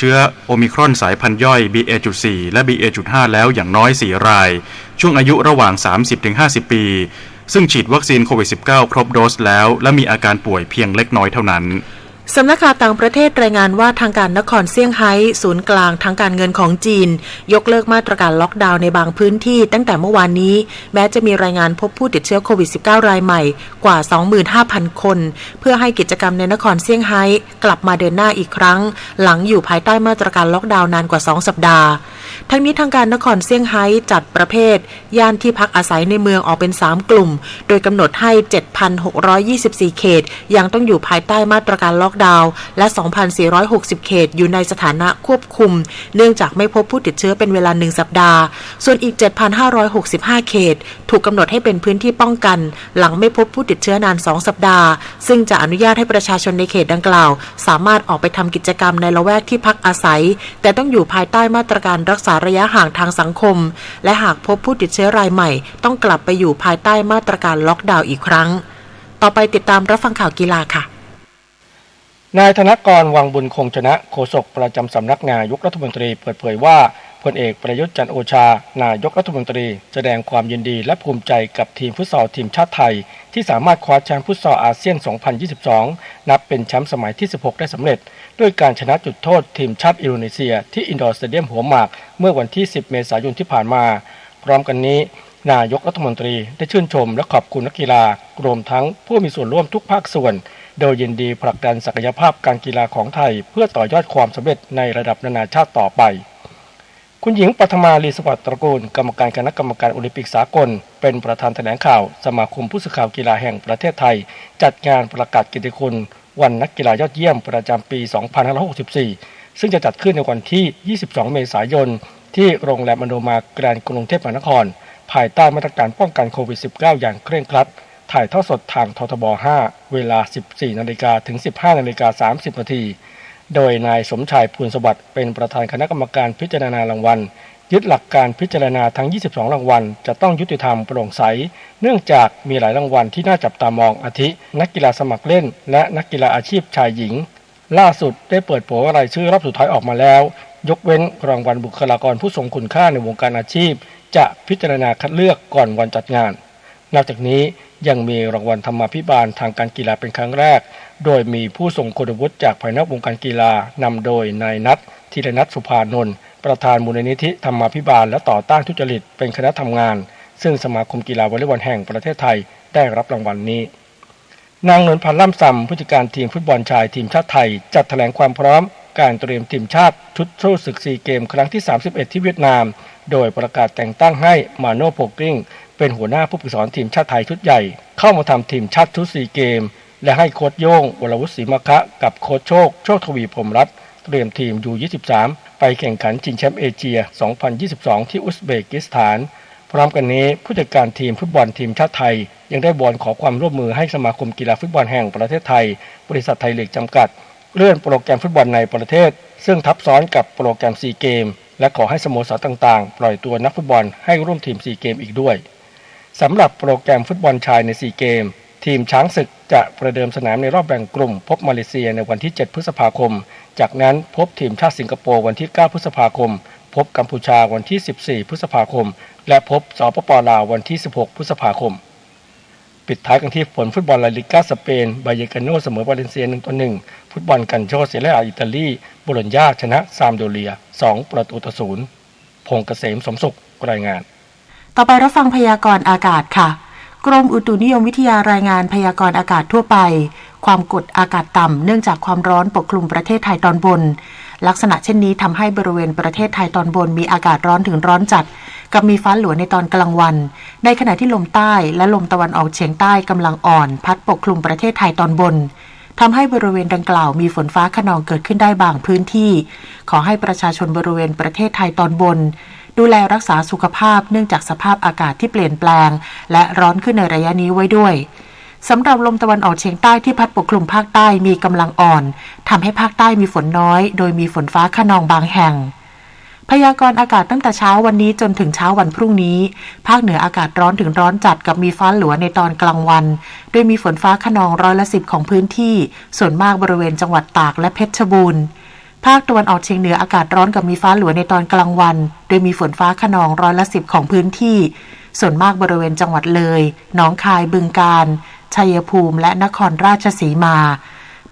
ชื้อโอมิครอนสายพันธุ์ย่อย BA.4 และ BA.5 แล้วอย่างน้อย 4 รายช่วงอายุระหว่าง 30-50 ปีซึ่งฉีดวัคซีนโควิด -19 ครบโดสแล้วและมีอาการป่วยเพียงเล็กน้อยเท่านั้นสำนักข่าวต่างประเทศรายงานว่าทางการนครเซี่ยงไฮ้ศูนย์กลางทางการเงินของจีนยกเลิกมาตรการล็อกดาวน์ในบางพื้นที่ตั้งแต่เมื่อวานนี้แม้จะมีรายงานพบผู้ติดเชื้อโควิด -19 รายใหม่กว่า 25,000 คนเพื่อให้กิจกรรมในนครเซี่ยงไฮ้กลับมาเดินหน้าอีกครั้งหลังอยู่ภายใต้มาตรการล็อกดาวน์นานกว่า2 สัปดาห์ทั้งนี้ทางการนครเซี่ยงไฮ้จัดประเภทย่านที่พักอาศัยในเมืองออกเป็น3กลุ่มโดยกำหนดให้ 7,624 เขตยังต้องอยู่ภายใต้มาตรการล็อกดาวน์และ 2,460 เขตอยู่ในสถานะควบคุมเนื่องจากไม่พบผู้ติดเชื้อเป็นเวลา1 สัปดาห์ส่วนอีก 7,565 เขตถูกกำหนดให้เป็นพื้นที่ป้องกันหลังไม่พบผู้ติดเชื้อนาน2 สัปดาห์ซึ่งจะอนุญาตให้ประชาชนในเขตดังกล่าวสามารถออกไปทำกิจกรรมในละแวกที่พักอาศัยแต่ต้องอยู่ภายใต้มาตรการรักษาระยะห่างทางสังคมและหากพบผู้ติดเชื้อรายใหม่ต้องกลับไปอยู่ภายใต้มาตรการล็อกดาวน์อีกครั้งต่อไปติดตามรับฟังข่าวกีฬาค่ะนายธนกร วังบุญคงชนะโฆษกประจำสำนักนายกรัฐมนตรีเปิดเผยว่าพลเอกประยุทธ์จันทร์โอชานายกรัฐมนตรีแสดงความยินดีและภูมิใจกับทีมฟุตซอลทีมชาติไทยที่สามารถคว้าแชมป์ฟุตซอลอาเซียน 2022 นับเป็นแชมป์สมัยที่ 16 ได้สำเร็จด้วยการชนะจุดโทษทีมชาติอินโดนีเซียที่อินดอร์สเตเดียมหัวหมากเมื่อวันที่ 10 เมษายนที่ผ่านมาพร้อมกันนี้นายกรัฐมนตรีได้ชื่นชมและขอบคุณนักกีฬารวมทั้งผู้มีส่วนร่วมทุกภาคส่วนโดยยินดีผลักดันศักยภาพการกีฬาของไทยเพื่อต่อยอดความสำเร็จในระดับนานาชาติต่อไปคุณหญิงปัทมาลีสวัสดิ์ตระกูลกรรมการคณะกรรมการโอลิมปิกสากลเป็นประธานแถลงข่าวสมาคมผู้สื่อข่าวกีฬาแห่งประเทศไทยจัดงานประกาศเกียรติคุณวันนักกีฬายอดเยี่ยมประจำปี 2564 ซึ่งจะจัดขึ้นในวันที่ 22 เมษายนที่โรงแรมอโนมาแกรนด์กรุงเทพมหานครภายใต้มาตรการป้องกันโควิด -19 อย่างเคร่งครัดถ่ายทอดสดทางททบ 5 เวลา 14 นาฬิกาถึง 15 นาฬิกา 30 นาทีโดยนายสมชายภูลสวัสดิ์เป็นประธานคณะกรรมการพิจารณารางวัลยึดหลักการพิจารณาทั้ง 22 รางวัลจะต้องยุติธรรมโปร่งใสเนื่องจากมีหลายรางวัลที่น่าจับตามองอาทินักกีฬาสมัครเล่นและนักกีฬาอาชีพชายหญิงล่าสุดได้เปิดเผยรายชื่อรอบสุดท้ายออกมาแล้วยกเว้นรางวัลบุคลากรผู้ทรงคุณค่าในวงการอาชีพจะพิจารณาคัดเลือกก่อนวันจัดงานนอกจากนี้ยังมีรางวัลธรรมาภิบาลทางการกีฬาเป็นครั้งแรกโดยมีผู้ทรงคุณวุฒิจากภายนอกวงการกีฬานำโดยนายนัทธีรนัทสุภานนท์ประธานมูลนิธิธรรมาภิบาลและต่อต้านทุจริตเป็นคณะทำงานซึ่งสมาคมกีฬาวอลเลย์บอลแห่งประเทศไทยได้รับรางวัลนี้นางนวลพันธ์ล่ำซำผู้จัดการทีมฟุตบอลชายทีมชาติไทยจัดแถลงความพร้อมการเตรียมทีมชาติชุดสู้ศึกซีเกมครั้งที่ 31 ที่เวียดนามโดยประกาศแต่งตั้งให้มาโน่โพกลิ้งเป็นหัวหน้าผู้ฝึกสอนทีมชาติไทยชุดใหญ่เข้ามาทำทีมชาติชุดซีเกมและให้โค้ชโย่งวรวุฒิศรีมะคะกับโค้ชโชคทวีพรหมรัตน์เตรียมทีม U23 ไปแข่งขันชิงแชมป์เอเชีย 2022 ที่อุซเบกิสถานพร้อมกันนี้ผู้จัดการทีมฟุตบอลทีมชาติไทยยังได้วอนขอความร่วมมือให้สมาคมกีฬาฟุตบอลแห่งประเทศไทยบริษัทไทยลีกจำกัดเลื่อนโปรแกรมฟุตบอลในประเทศซึ่งทับซ้อนกับโปรแกรมซีเกมและขอให้สโมสรต่างๆปล่อยตัวนักฟุตบอลให้ร่วมทีมซีเกมอีกด้วยสำหรับโปรแกรมฟุตบอลชายในซีเกมทีมช้างศึกจะประเดิมสนามในรอบแบ่งกลุ่มพบมาเลเซียในวันที่ 7 พฤษภาคมจากนั้นพบทีมชาติสิงคโปร์วันที่ 9 พฤษภาคมพบกัมพูชาวันที่ 14 พฤษภาคมและพบสปป.ลาววันที่ 16 พฤษภาคมปิดท้ายกันที่ผลฟุตบอลลาลิก้าสเปนบาเยกาโนเสมอบาเลนเซีย 1-1 ฟุตบอลกันโชเซเรียอิตาลีโบโลญญาชนะซามโดเรีย 2-0 พงษ์เกษมสมสุขรายงานต่อไปรับฟังพยากรณ์อากาศค่ะกรมอุตุนิยมวิทยารายงานพยากรณ์อากาศทั่วไปความกดอากาศต่ำเนื่องจากความร้อนปกคลุมประเทศไทยตอนบนลักษณะเช่นนี้ทำให้บริเวณประเทศไทยตอนบนมีอากาศร้อนถึงร้อนจัดกับมีฟ้าหลัวในตอนกลางวันในขณะที่ลมใต้และลมตะวันออกเฉียงใต้กำลังอ่อนพัดปกคลุมประเทศไทยตอนบนทำให้บริเวณดังกล่าวมีฝนฟ้าคะนองเกิดขึ้นได้บางพื้นที่ขอให้ประชาชนบริเวณประเทศไทยตอนบนดูแลรักษาสุขภาพเนื่องจากสภาพอากาศที่เปลี่ยนแปลงและร้อนขึ้นในระยะนี้ไว้ด้วยสำหรับลมตะวันออกเฉียงใต้ที่พัดปกคลุมภาคใต้มีกำลังอ่อนทำให้ภาคใต้มีฝนน้อยโดยมีฝนฟ้าคะนองบางแห่งพยากรณ์อากาศตั้งแต่เช้าวันนี้จนถึงเช้าวันพรุ่งนี้ภาคเหนืออากาศร้อนถึงร้อนจัดกับมีฟ้าหลัวในตอนกลางวันโดยมีฝนฟ้าคะนอง10%ของพื้นที่ส่วนมากบริเวณจังหวัดตากและเพชรบูรณ์ ภาคตะวันออกเฉียงเหนืออากาศร้อนกับมีฟ้าหลัวในตอนกลางวันโดยมีฝนฟ้าคะนอง10%ของพื้นที่ส่วนมากบริเวณจังหวัดเลยหนองคายบึงกาฬชัยภูมิและนครราชสีมา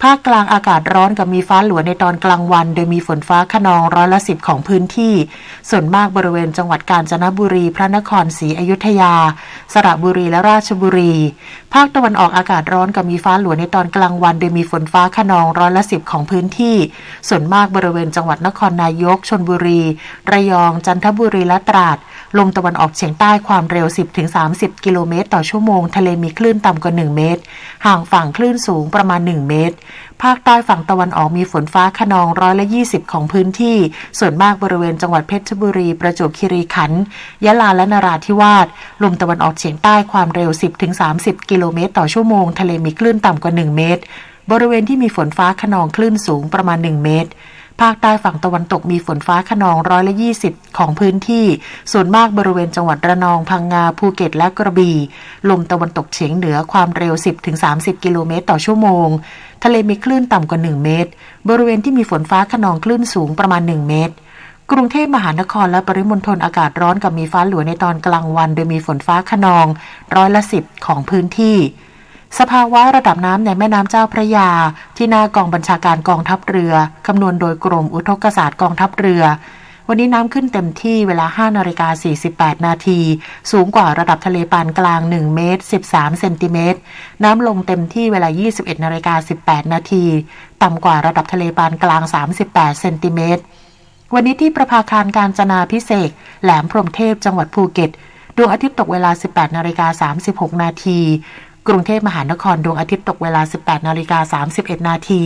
ภาคกลางอากาศร้อนกับมีฟ้าหลัวในตอนกลางวันโดยมีฝนฟ้าคะนอง10%ของพื้นที่ส่วนมากบริเวณจังหวัดกาญจนบุรีพระนครศรีอยุธยาสระบุรีและราชบุรีภาคตะวันออกอากาศร้อนกับมีฟ้าหลัวในตอนกลางวันโดยมีฝนฟ้าคะนอง10%ของพื้นที่ส่วนมากบริเวณจังหวัดนครนายกชลบุรีระยองจันทบุรีและตราดลมตะวันออกเฉียงใต้ความเร็ว 10-30 กิโลเมตรต่อชั่วโมงทะเลมีคลื่นต่ำกว่า1เมตรห่างฝั่งคลื่นสูงประมาณ1เมตรภาคใต้ฝั่งตะวันออกมีฝนฟ้าคะนอง20%ของพื้นที่ส่วนมากบริเวณจังหวัดเพชรบุรีประจวบคีรีขันธ์ยะลาและนราธิวาสลมตะวันออกเฉียงใต้ความเร็ว 10-30 กิโลเมตรต่อชั่วโมงทะเลมีคลื่นต่ำกว่า1เมตรบริเวณที่มีฝนฟ้าคะนองคลื่นสูงประมาณ1เมตรภาคใต้ฝั่งตะวันตกมีฝนฟ้าคะนอง20%ของพื้นที่ส่วนมากบริเวณจังหวัดระนองพังงาภูเก็ตและกระบี่ลมตะวันตกเฉียงเหนือความเร็ว 10-30 กิโลเมตรต่อชั่วโมงทะเลมีคลื่นต่ำกว่า1เมตรบริเวณที่มีฝนฟ้าคะนองคลื่นสูงประมาณ1เมตรกรุงเทพมหานครและปริมณฑลอากาศร้อนกับมีฟ้าหลัวในตอนกลางวันโดยมีฝนฟ้าคะนอง10%ของพื้นที่สภาวะระดับน้ำในแม่น้ำเจ้าพระยาที่หน้ากองบัญชาการกองทัพเรือคำนวณโดยกรมอุทกศาสตร์กองทัพเรือวันนี้น้ำขึ้นเต็มที่เวลา 5:48 นาทีสูงกว่าระดับทะเลปานกลาง1เมตร13เซนติเมตรน้ำลงเต็มที่เวลา 21:18 นาทีต่ำกว่าระดับทะเลปานกลาง38เซนติเมตรวันนี้ที่ประภาคารกาญจนาภิเษกแหลมพรหมเทพจังหวัดภูเก็ตดวงอาทิตย์ตกเวลา 18:36 นาทีกรุงเทพมหานครดวงอาทิตย์ตกเวลา 18:31 นาที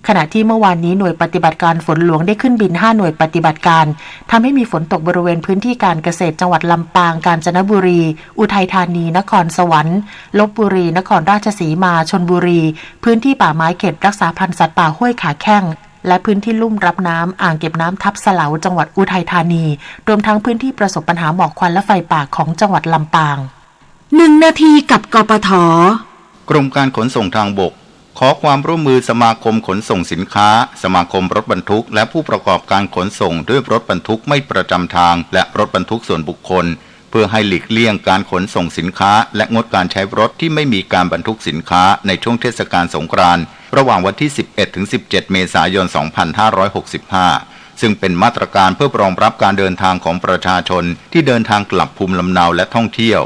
ขณะที่เมื่อวานนี้หน่วยปฏิบัติการฝนหลวงได้ขึ้นบิน5หน่วยปฏิบัติการทำให้มีฝนตกบริเวณพื้นที่การเกษตรจังหวัดลำปางกาญจนบุรีอุทัยธานีนครสวรรค์ลพบุรีนครราชสีมาชลบุรีพื้นที่ป่าไม้เขตรักษาพันธุ์สัตว์ป่าห้วยขาแข้งและพื้นที่ลุ่มรับน้ำอ่างเก็บน้ำทับเสลาจังหวัดอุทัยธานีรวมทั้งพื้นที่ประสบปัญหาหมอกควันและไฟป่าของจังหวัดลำปาง1 นาทีกับกปท.กรมการขนส่งทางบกขอความร่วมมือสมาคมขนส่งสินค้าสมาคมรถบรรทุกและผู้ประกอบการขนส่งด้วยรถบรรทุกไม่ประจำทางและรถบรรทุกส่วนบุคคลเพื่อให้หลีกเลี่ยงการขนส่งสินค้าและงดการใช้รถที่ไม่มีการบรรทุกสินค้าในช่วงเทศกาลสงกรานต์ระหว่างวันที่ 11-17 เมษายน 2565 ซึ่งเป็นมาตรการเพื่อรองรับการเดินทางของประชาชนที่เดินทางกลับภูมิลำเนาและท่องเที่ยว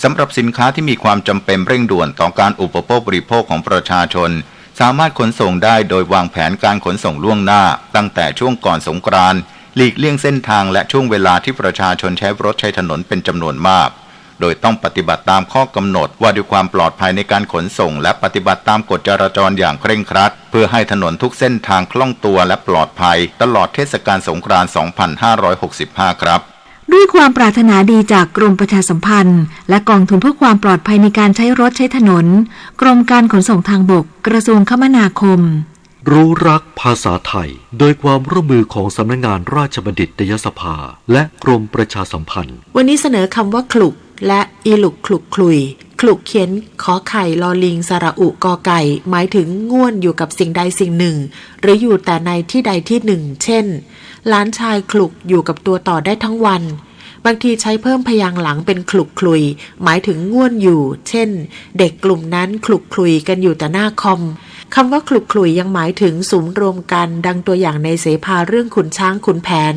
สำหรับสินค้าที่มีความจำเป็นเร่งด่วนต่อการอุปโภคบริโภคของประชาชนสามารถขนส่งได้โดยวางแผนการขนส่งล่วงหน้าตั้งแต่ช่วงก่อนสงกรานต์หลีกเลี่ยงเส้นทางและช่วงเวลาที่ประชาชนใช้รถใช้ถนนเป็นจำนวนมากโดยต้องปฏิบัติตามข้อกำหนดว่าด้วยความปลอดภัยในการขนส่งและปฏิบัติตามกฎจราจรอย่างเคร่งครัดเพื่อให้ถนนทุกเส้นทางคล่องตัวและปลอดภัยตลอดเทศกาลสงกรานต์ 2565 ครับด้วยความปรารถนาดีจากกรมประชาสัมพันธ์และกองทุนเพื่อความปลอดภัยในการใช้รถใช้ถนนกรมการขนส่งทางบกกระทรวงคมนาคมรู้รักภาษาไทยโดยความร่วมมือของสำนักงานราชบัณฑิตยสภาและกรมประชาสัมพันธ์วันนี้เสนอคำว่าคลุกและอีลุกคลุกคลุยคลุกเขียนขอไข่ลอลิงสระอุกอไก่หมายถึงง่วนอยู่กับสิ่งใดสิ่งหนึ่งหรืออยู่แต่ในที่ใดที่หนึ่งเช่นหลานชายคลุกอยู่กับตัวต่อได้ทั้งวันบางทีใช้เพิ่มพยางค์หลังเป็นคลุกคลุยหมายถึงง่วนอยู่เช่นเด็กกลุ่มนั้นคลุกคลุยกันอยู่แต่หน้าคอมคำว่าคลุกคลุยยังหมายถึงสุมรวมกันดังตัวอย่างในเสภาเรื่องขุนช้างขุนแผน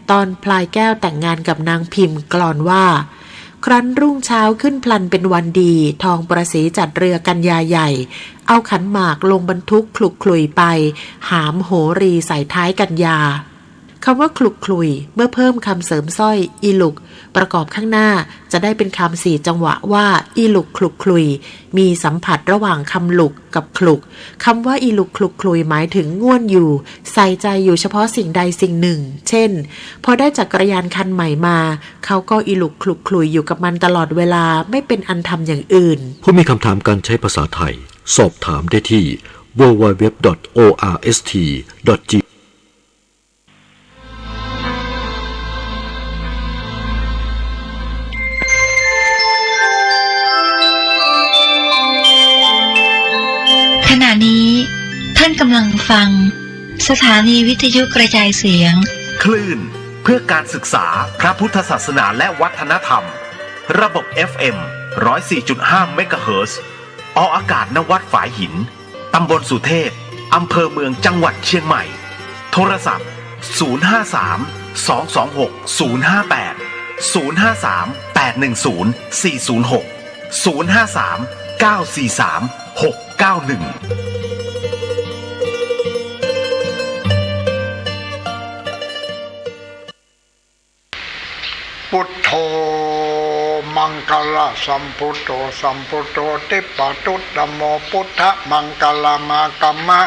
ตอนพลายแก้วแต่งงานกับนางพิมพ์กลอนว่าครั้นรุ่งเช้าขึ้นพลันเป็นวันดีทองประสีจัดเรือกันยาใหญ่เอาขันหมากลงบรรทุกคลุกคลุยไปหามโหรีใส่ท้ายกันยาคำว่าคลุกคลุยเมื่อเพิ่มคำเสริมสร้อยอีลุกประกอบข้างหน้าจะได้เป็นคำ4จังหวะว่าอีลุกคลุกคลุยมีสัมผัสระหว่างคำลุกกับคลุกคำว่าอีลุกคลุกคลุยหมายถึงง่วนอยู่ใส่ใจอยู่เฉพาะสิ่งใดสิ่งหนึ่งเช่นพอได้จักรยานคันใหม่มาเขาก็อีลุกคลุกคลุยอยู่กับมันตลอดเวลาไม่เป็นอันทำอย่างอื่นผู้มีคำถามการใช้ภาษาไทยสอบถามได้ที่ www.orst.gขณะนี้ท่านกำลังฟังส ถานีวิทยุกระจายเสียงคลื่นเพื่อการศึกษาพระพุทธศาสนาและวัฒนธรรมระบบ FM 104.5 เมกะเฮิรตซ์ออกอากาศณวัดฝายหินตำบลสุเทพอำเภอเมืองจังหวัดเชียงใหม่โทรศัพท์พุทโธมังคละสัมพุทโธสัมพุทโธติปะตุตโมพุทธมังคละมากัมมะ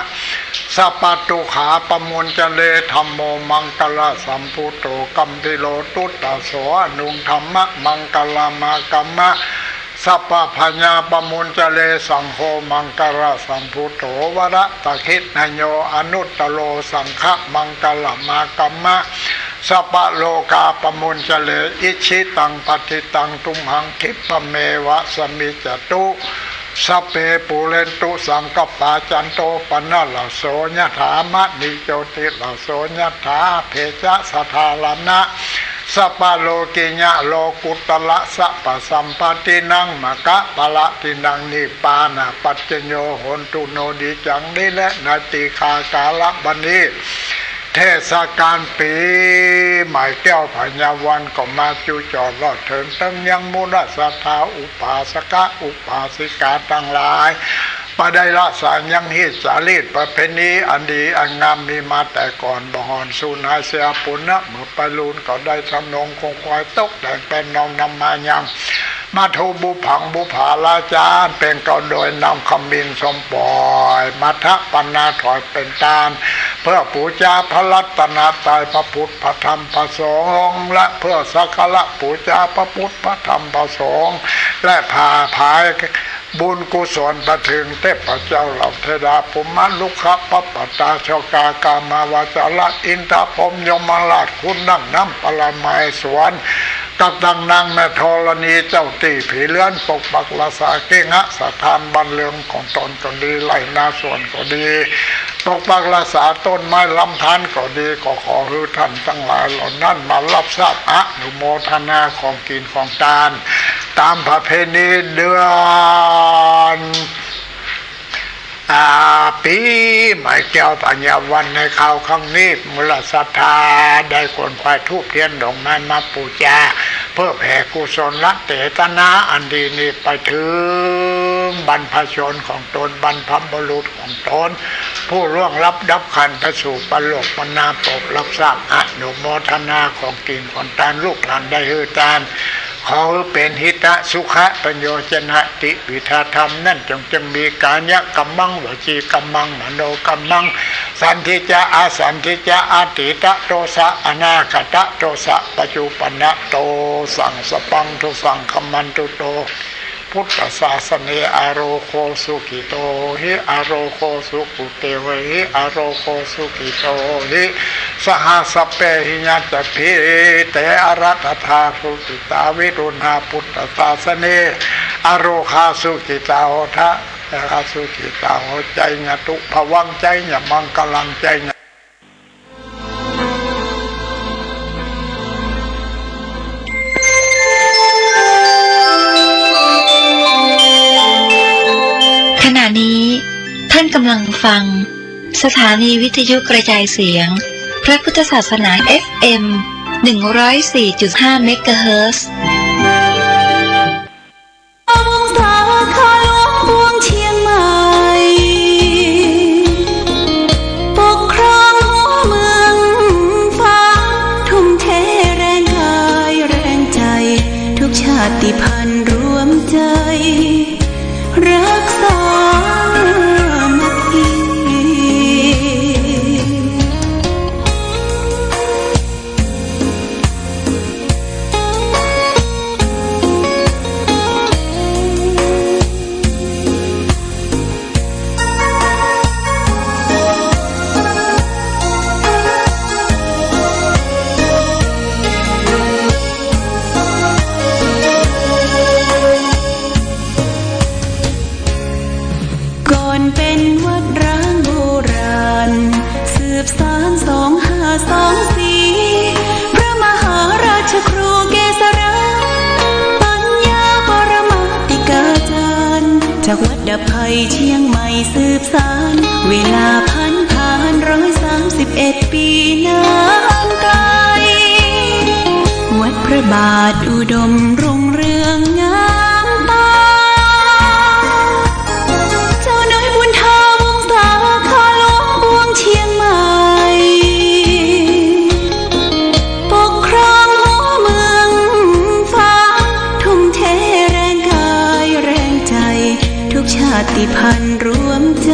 สัพพตุขาปมุญเจเลธัมโมมังคละสัมพุทโธกัมพิโลตุตตะโสอนุธรรมะมังคละมากัมมะสัพพพัญญาปมุญเจเลสังโฆมังคละสัมพุทโธวระตะคิณโยอนุตตโลสังฆมังคละมากัมมะสัพพโลกาปมุญเจเลอิชิตังปฏิตังตุมหังคิปเมวะสมิจตุสัพเพปุเรนตุสังกปาจันโตปนะละโสยถามะนิโจติละโสยถาเพจะสัทธาลนะสัพพโลกิญะโลกุตละสัพพสัมปตินังมะกะปะละตินังนิปานะปัจจโยโหนตุโนดิจังนิและนาติคากาลบันนี้เทศกาลปีใหม่แก้วพญาวันก็มาจูจอดรอดถึงตั้งยังมูลศรัทธาอุปาสกะอุปาสิกาทั้งหลายปะได้ละสารยังฮิตสาลีดประเพณีอันดีอันงามมีมาแต่ก่อนบ่หอนสูนายเสียปุณนะเมื่อไปลูนก็ได้ทำนงคงควายตกแต่งเป็นนองนำมายังมาทูบุผังบุผาลาจารเป็นก็โดยนำคำบินสมปล่อยมัทะปันนาถอยเป็นตาลเพื่อปูจาพระรัตนตรัยพระพุทธพระธรรมพระสงฆ์และเพื่อสักการะปูจาพระพุทธพระธรรมพระสงฆ์และพาภายบุญกุศลประถึงเทพเจ้าเหล่าเทดาภูมิลุขะปัปปตาชกากามาวาจาระอินทพรหมยมราชคุณนั่งน้ำปรมัยสวนกับดังนางแม่ธรณีเจ้าตีผีเลื้อนปกปักรักษาเก่งะสถานบ้านเรือนของตนก็ดีไร่นาสวนก็ดีปกปักรักษาต้นไม้ลำธารก็ดีก็ขอให้ท่านทั้งหลายเหล่านั้นมารับทราบอนุโมทนาของกินของทานตามประเพณีเดือนปีใหม่แก้วปัญญาวันในข่าวครั้งนี้มูลศรัทธาได้คนควายทูบเทียนดอกไม้มาปูชาเพื่อแผ่กุศลละเตตนาอันดีนี้ไปถึงบรรพชนของตนบรรพบุรุษของตนผู้ร่วงรับดับขันไปสู่ปโลกมนาปกรับทราบอนุโมทนาของกินของทานลูกหลานได้ฮือทานขอเป็นหิตะสุขะประโยชนะติวิธาธรรมนั่นจงมีกายกัมมังวจีกัมมังมโนกัมมังสันทิจะอาสันทิจะอาติตะโตสะอนาคตะโตสะปัจจุปนะโตสังสปังทุสังคัมมันตุโตพุทธศาสเนอโรโคสุขิโตหิอโรโคสุกุเตวหิอโรโคสุขิโตหิสหสเปหิญาตภิเตอรัตถาสุขิตาวิรุณาพุทธศาสเนอโรคาสุขิตาโหทะคาสุขิตาโหใจญตุภวังใจญมังกลังใจขณะนี้ท่านกำลังฟังสถานีวิทยุกระจายเสียงพระพุทธศาสนา FM 104.5 เมกะเฮิรตซ์ปกครองเมืองฟ้าทุ่มเทแรงกายแรงใจทุกชาติพันธุ์รวมใจรักษามัคคี ดับภัยเชียงใหม่สืบสานเวลาผ่าน131 ปีนานไกลวัดพระบาทอุดมรุ่งเรืองงามตาเจ้าน้อยบุญธาวงศาข้าหลวงปวงเชียงใหม่ปกครองหัวเมืองฟ้าทุ่มเทแรงกายแรงใจทุกชาติพันธุ์รวมใจ